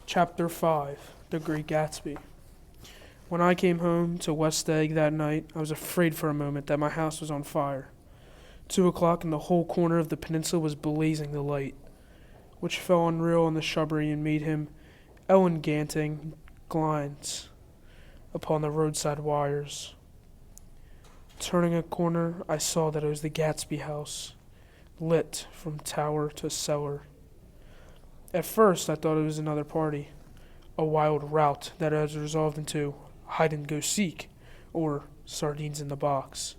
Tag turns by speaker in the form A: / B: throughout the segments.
A: Chapter 5 The Great Gatsby. When I came home to West Egg that night, I was afraid for a moment that my house was on fire. 2 o'clock and the whole corner of the peninsula was blazing the light, which fell unreal on the shrubbery and made him elegant glance upon the roadside wires. Turning a corner, I saw that it was the Gatsby house, lit from tower to cellar. At first, I thought it was another party, a wild rout that has resolved into hide-and-go-seek, or sardines in the box,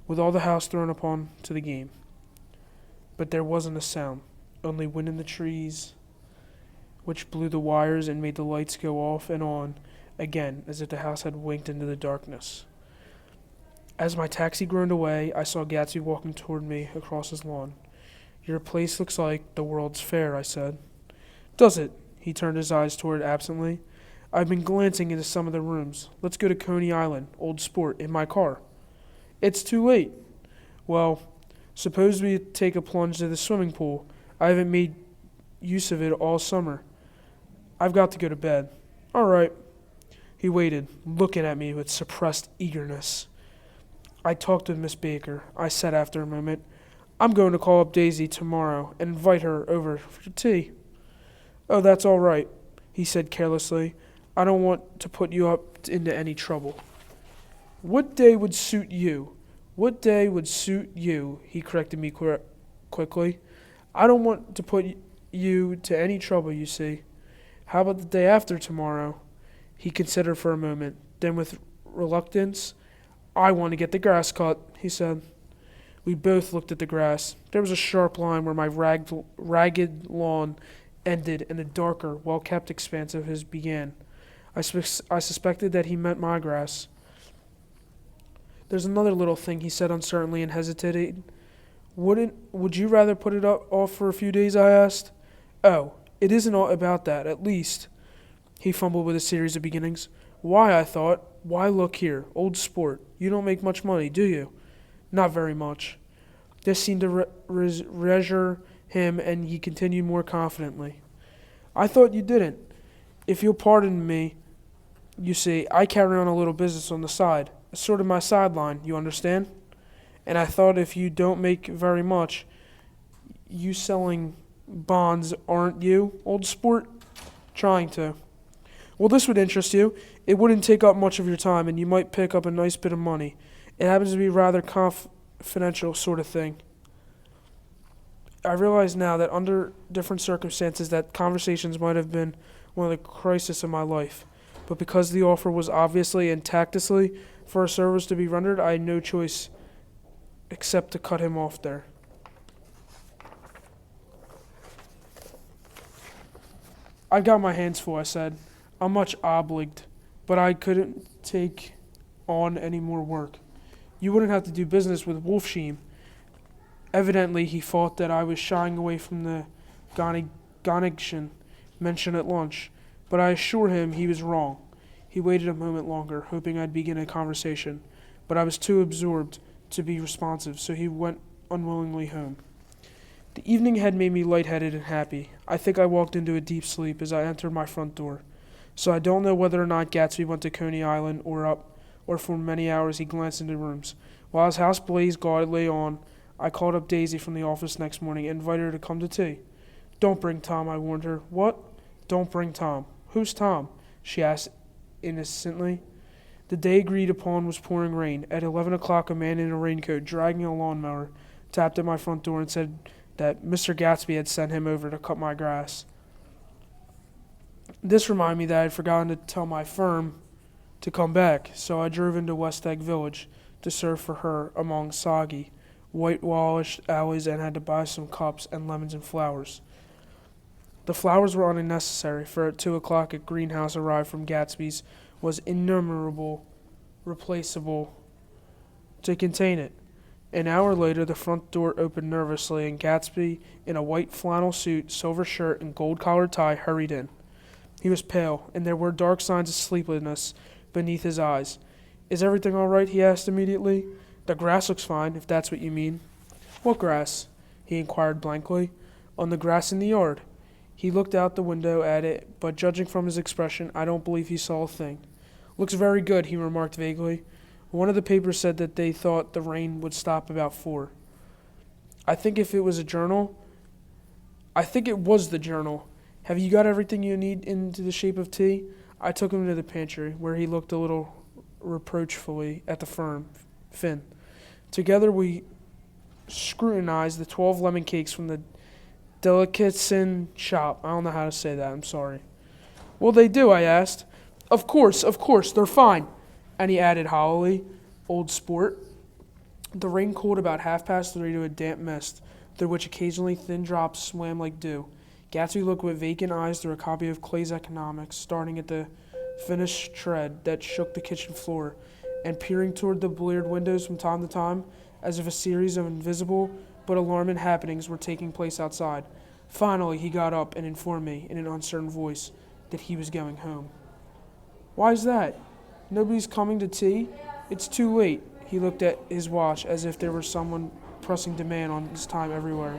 A: with all the house thrown upon to the game. But there wasn't a sound, only wind in the trees, which blew the wires and made the lights go off and on again as if the house had winked into the darkness. As my taxi groaned away, I saw Gatsby walking toward me across his lawn. "Your place looks like the World's Fair," I said. "Does it?" He turned his eyes toward it absently. "I've been glancing into some of the rooms. Let's go to Coney Island, Old Sport, in my car." "It's too late." "Well, suppose we take a plunge to the swimming pool. I haven't made use of it all summer. I've got to go to bed." "All right." He waited, looking at me with suppressed eagerness. "I talked with Miss Baker," I said after a moment. "I'm going to call up Daisy tomorrow and invite her over for tea." "Oh, that's all right," he said carelessly. "I don't want to put you up into any trouble." "What day would suit you?" "What day would suit you?" he corrected me quickly. "I don't want to put you to any trouble, you see." "How about the day after tomorrow?" He considered for a moment. Then with reluctance, "I want to get the grass cut," he said. We both looked at the grass. There was a sharp line where my ragged lawn ended and a darker, well-kept expanse of his began. I suspected that he meant my grass. "There's another little thing," he said uncertainly and hesitated. Would you rather put it off for a few days?" I asked. "Oh, it isn't all about that, at least." He fumbled with a series of beginnings. "Why," I thought. "Why, look here, Old Sport. You don't make much money, do you?" "Not very much." This seemed to reassure him, and he continued more confidently. "I thought you didn't. If you'll pardon me, you see, I carry on a little business on the side. It's sort of my sideline, you understand? And I thought if you don't make very much, you selling bonds, aren't you, Old Sport?" "Trying to." "Well, this would interest you. It wouldn't take up much of your time, and you might pick up a nice bit of money. It happens to be rather confidential sort of thing." I realize now that under different circumstances that conversations might have been one of the crises of my life. But because the offer was obviously and tactlessly for a service to be rendered, I had no choice except to cut him off there. "I've got my hands full," I said. "I'm much obliged, but I couldn't take on any more work. You wouldn't have to do business with Wolfsheim." Evidently, he thought that I was shying away from the Gonigshan mentioned at lunch, but I assured him he was wrong. He waited a moment longer, hoping I'd begin a conversation, but I was too absorbed to be responsive, so he went unwillingly home. The evening had made me lightheaded and happy. I think I walked into a deep sleep as I entered my front door. So I don't know whether or not Gatsby went to Coney Island or for many hours he glanced into rooms. While his house blazed gaudily on, I called up Daisy from the office next morning and invited her to come to tea. "Don't bring Tom," I warned her. "What?" "Don't bring Tom." "Who's Tom?" she asked innocently. The day agreed upon was pouring rain. At 11 o'clock, a man in a raincoat, dragging a lawnmower, tapped at my front door and said that Mr. Gatsby had sent him over to cut my grass. This reminded me that I had forgotten to tell my firm to come back, so I drove into West Egg Village to serve for her among soggy, whitewashed alleys and had to buy some cups and lemons and flowers. The flowers were unnecessary, for at 2 o'clock a greenhouse arrived from Gatsby's was innumerable, replaceable to contain it. An hour later the front door opened nervously, and Gatsby, in a white flannel suit, silver shirt, and gold-collared tie, hurried in. He was pale, and there were dark signs of sleeplessness beneath his eyes. "Is everything all right?" he asked immediately. "The grass looks fine, if that's what you mean." "What grass?" he inquired blankly. "On the grass in the yard." He looked out the window at it, but judging from his expression, I don't believe he saw a thing. Looks very good, he remarked vaguely. One of the papers said that they thought the rain would stop about 4. I think if it was a journal, I think it was the journal. Have you got everything you need into the shape of tea? I took him to the pantry, where he looked a little reproachfully at the Finn. Together we scrutinized the 12 lemon cakes from the delicatessen shop. I don't know how to say that, I'm sorry. Will they do? I asked. Of course, they're fine. And he added hollowly, old sport. The rain cooled about 3:30 to a damp mist, through which occasionally thin drops swam like dew. Gatsby looked with vacant eyes through a copy of Clay's Economics, starting at the finished tread that shook the kitchen floor, and peering toward the bleared windows from time to time, as if a series of invisible but alarming happenings were taking place outside. Finally, he got up and informed me, in an uncertain voice, that he was going home. Why's that? Nobody's coming to tea? It's too late. He looked at his watch as if there were someone pressing demand on his time everywhere.